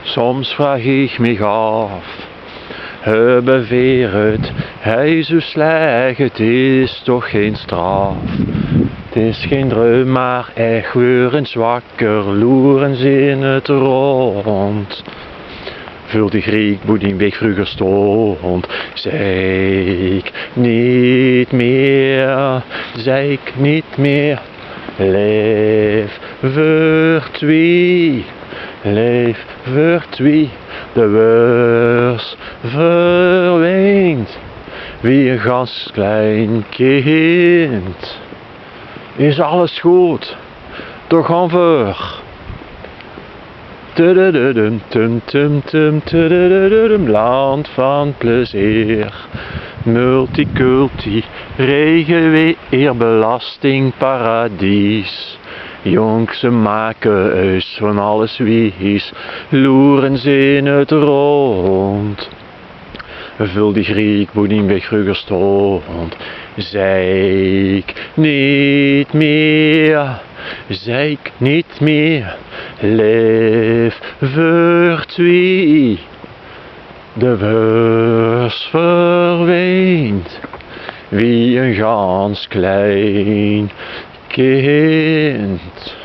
Soms vraag ik me af, beweert hij zo slecht, het is toch geen straf. Het is geen dreum, maar echt weer eens wakker, loerens in het rond. Vul die Griek Boedingweg vroeger stond, zei ik niet meer, leef voor twee, de weurs verweent, wie een gastklein kind. Is alles goed, toch gaan voor. Land van plezier, multiculti, regenweer, belastingparadies. Jonkse maken huis van alles wies, loerens in het rond. Vul die Griek Boedingweg vroeger stond, zei ik niet meer, leef voor twee, de beurs verweent, wie een gans klein kind.